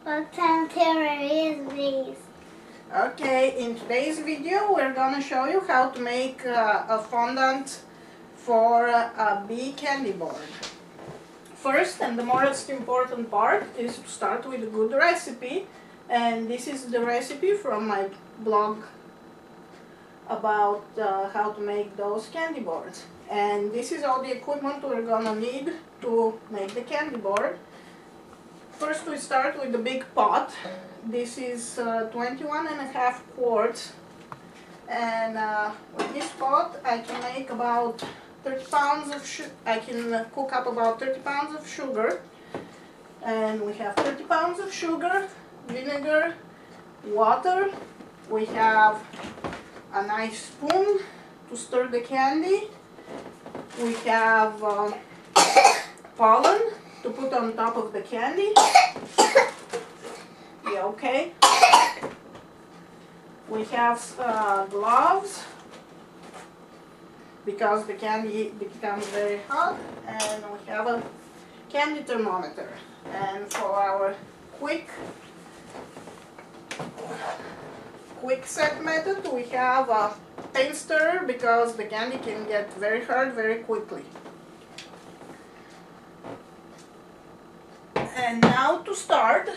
What kind of camera is this? Okay, in today's video we're gonna show you how to make a fondant for a bee candy board. First, and the most important part, is to start with a good recipe, and this is the recipe from my blog about how to make those candy boards. And this is all the equipment we're gonna need to make the candy board. First we start with the big pot. This is 21.5 quarts, and with this pot I can make about 30 pounds of I can cook up about 30 pounds of sugar. And we have 30 pounds of sugar, vinegar, water. We have a nice spoon to stir the candy. We have pollen to put on top of the candy. Yeah, okay. We have gloves because the candy becomes very hot, and we have a candy thermometer. And for our quick set method, we have a paint stirrer because the candy can get very hard very quickly. And now to start,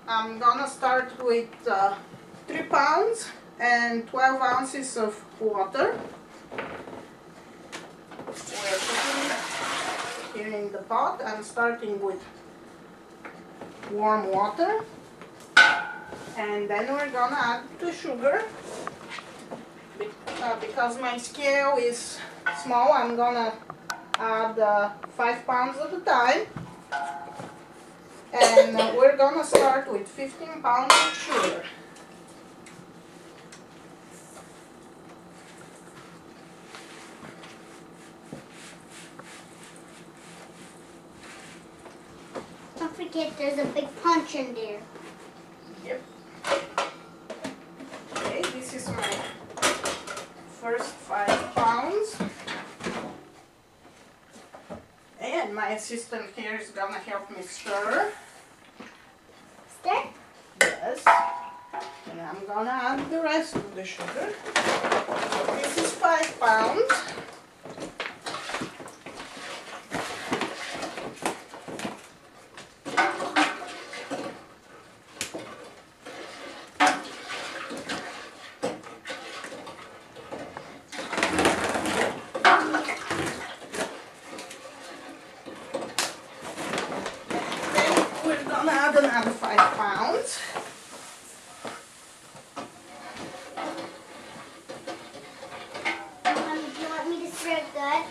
I'm gonna start with 3 pounds and 12 ounces of water. We're putting it here in the pot. I'm starting with warm water, and then we're gonna add the sugar. Because my scale is small, I'm gonna add 5 pounds at a time. And we're gonna start with 15 pounds of sugar. Don't forget there's a big punch in there. Yep. Okay, this is my first 5 pounds. And my assistant here is gonna help me stir. Stir? Yes. And I'm gonna add the rest of the sugar. This is 5 pounds. Add another 5 pounds. Do you want me to stir it good?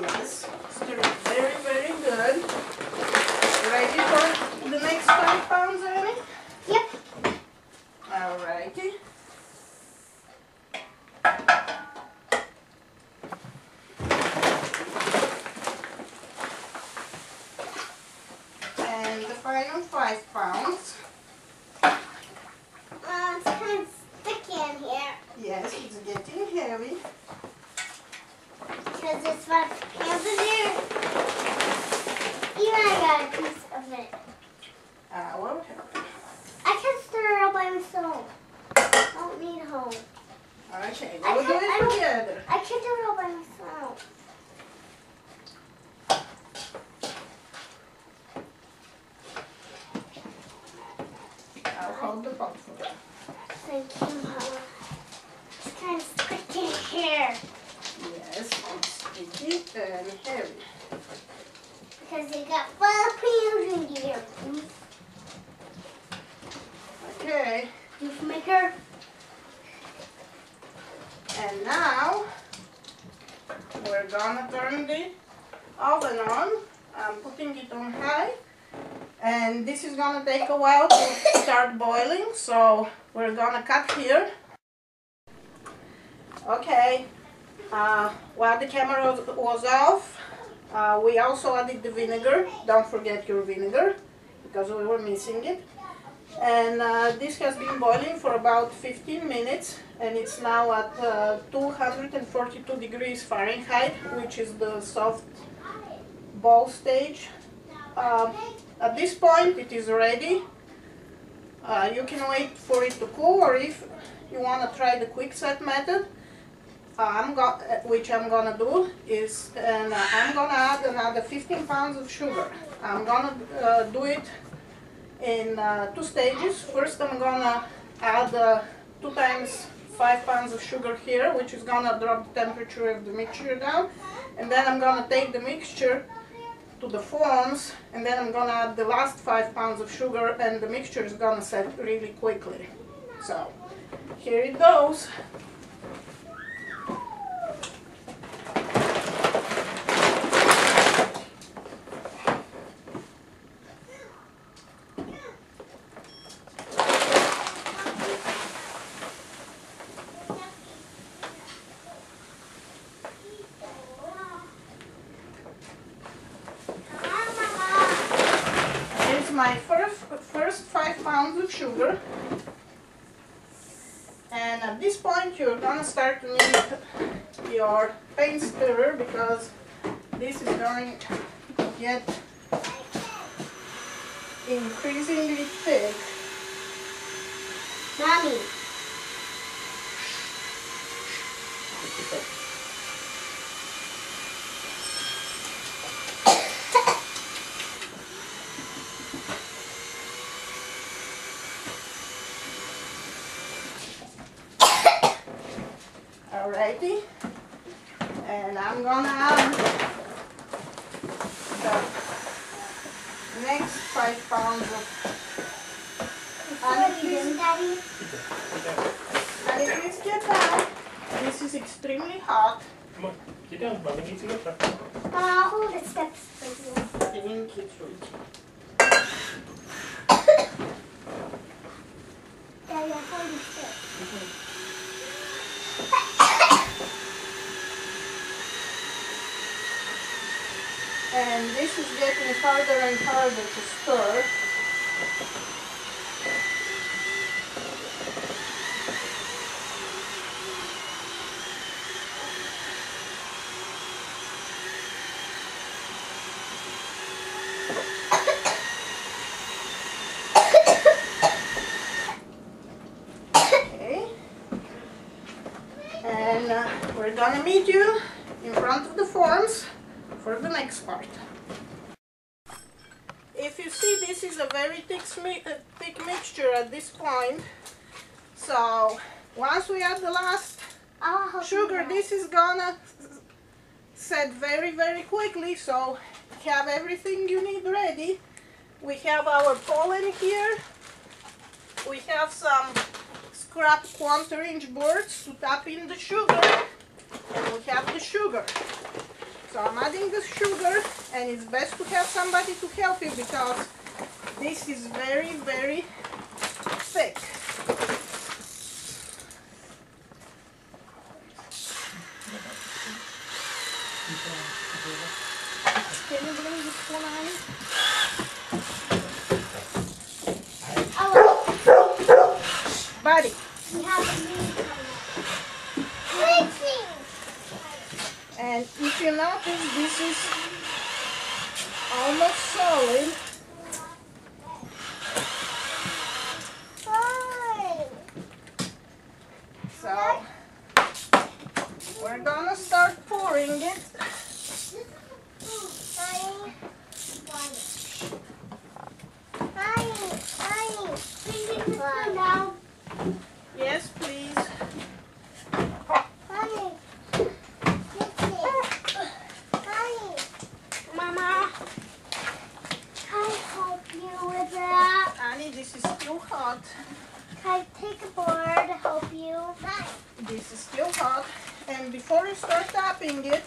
Yes, stir it very, very good. Ready for the next 5 pounds, Annie? Yep. Alrighty. Final 5 pounds. It's kind of sticky in here. Yes, it's getting heavy. Because it's 5 pounds in there. Even I got a piece of it. I will help you. I can stir it all by myself. I don't need help. Okay, we'll do it together. I can do it all by myself. Hold the pot for you. Thank you, Mama. It's kind of sticky here. Yes, it's sticky and heavy. Because you got 5 pounds in here. Okay. Juice maker. And now we're gonna turn the oven on. I'm putting it on high. And this is gonna take a while to start boiling, so we're gonna cut here. Okay, while the camera was off, we also added the vinegar. Don't forget your vinegar, because we were missing it. And this has been boiling for about 15 minutes, and it's now at 242 degrees Fahrenheit, which is the soft ball stage. at this point it is ready. You can wait for it to cool, or if you want to try the quick set method, which I'm gonna do is, I'm gonna add another 15 pounds of sugar. I'm gonna do it in 2 stages. First I'm gonna add 2 times 5 pounds of sugar here, which is gonna drop the temperature of the mixture down, and then I'm gonna take the mixture to the forms, and then I'm gonna add the last 5 pounds of sugar, and the mixture is gonna set really quickly. So here it goes. My first 5 pounds of sugar, and at this point you're gonna start to need your paint stirrer, because this is going to get increasingly thick. Mommy. Alrighty, and I'm gonna add the next 5 pounds of Daddy? Daddy, please get down. This is extremely hot. Come on, get down, Mommy needs to get up. Hold the steps for you. The ink is reaching. Daddy, hold the steps. And this is getting harder and harder to stir. Okay. And we're gonna meet you in front of the forms for the next part. If you see, this is a very thick mixture at this point. So once we add the last sugar, this is gonna set very, very quickly. So you have everything you need ready. We have our pollen here. We have some scrap 1/4-inch boards to tap in the sugar, and we have the sugar. So I'm adding the sugar, and it's best to have somebody to help you, because this is very, very thick. Can you bring this one on? Buddy. We have a new And if you notice, this is almost solid. So we're gonna start pouring it. Yes, please. Mama, can I help you with that? Annie, this is still hot. Can I take a board to help you? This is still hot. And before you start tapping it,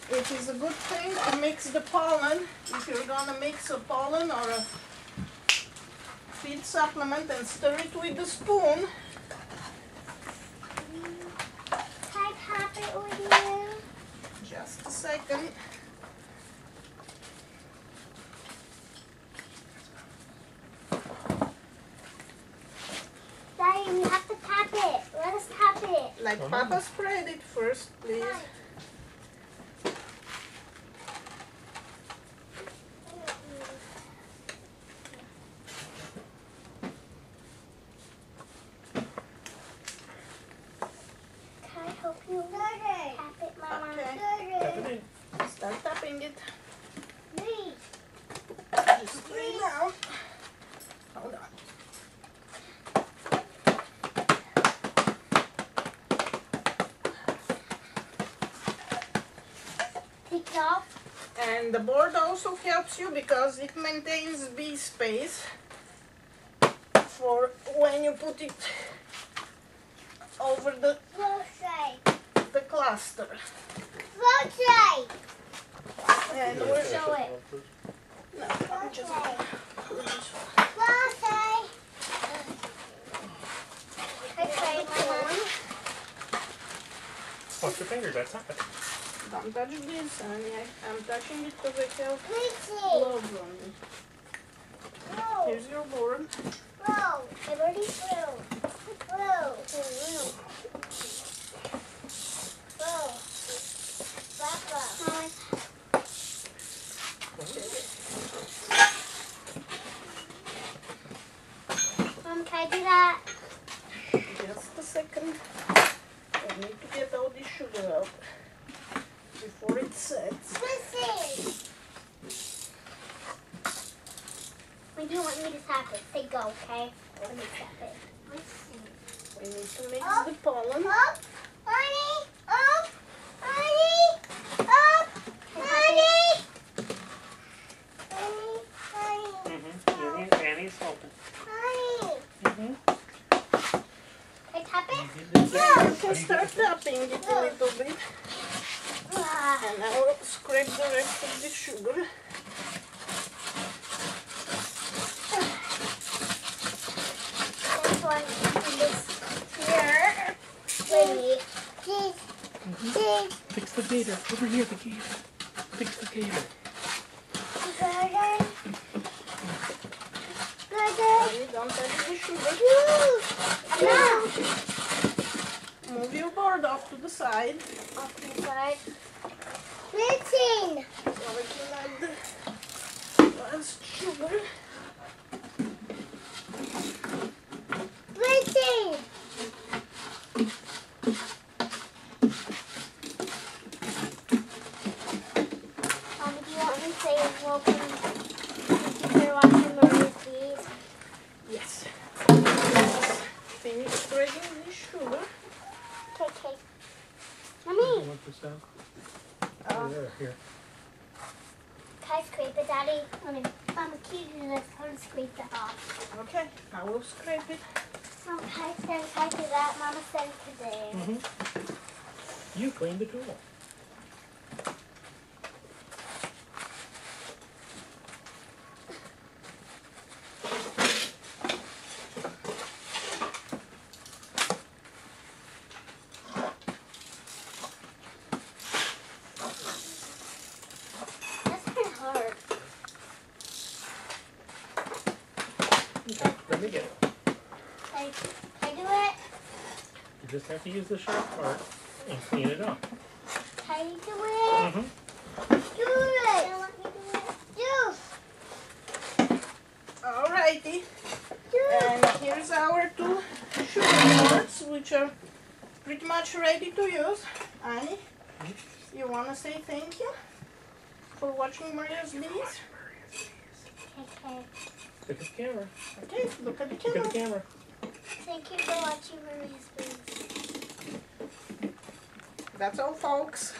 it is a good thing to mix the pollen. If you're gonna mix a pollen or a feed supplement, and stir it with the spoon. Can I tap it with you? Just a second. Daddy, we have to tap it. Let us tap it. Like Papa spread it first, please. bring it? Me. Just lay down. Hold on. Take it off. And the board also helps you because it maintains bee space for when you put it over the cluster. Rotate. And Yeah, we're show it. no, I'm just gonna put this one. Rotate. Okay, Mama. Watch your fingers, that's hot. Don't touch this, honey. I'm touching it because I have Rotate. gloves on me. Roll. Here's your board. Roll. I've already rolled. Roll. Roll. Roll. Papa. Mom, can I do that? Just a second. I need to get all the sugar out before it sets. Listen. When you want me to tap it, say go, okay? Let me tap it. Listen. We need to mix Up. the pollen. Up, honey, up, honey, up, honey, honey, honey, Annie's helping. honey. Mm-hmm. Can I tap it? You can start tapping it a little bit. And I will scrape the rest of the sugar. This one, this here. Wait, please, please, Fix the gator. Over here, the gator. Fix the gator. garden, garden. Honey, don't touch the sugar. No. Move your board off to the side Off to the side. Listen. so we can add the last sugar. Listen. Do you want me to say welcome? Thank you for watching Marie's Bees. Yes. Finish spreading the sugar. Okay. Mommy, want this down? Here. can I scrape it, Daddy? I'm a kid and I'm going to scrape it off. Okay, I will scrape it. Mom, can I send I do that? Mama said today. Mm-hmm. You cleaned the tool. That's kind of hard. Okay, let me get it. Can I do it? You just have to use the sharp part and clean it up. Can I do it? Mm-hmm. Do it. Let me do it. Alrighty. Do it. And here's our two sugar boards, which are pretty much ready to use. Annie, you want to say thank you for watching Maria's Bees? Okay. Look at the camera. Okay, look at the Look at camera. the camera. Thank you for watching Marie's Bees. That's all, folks.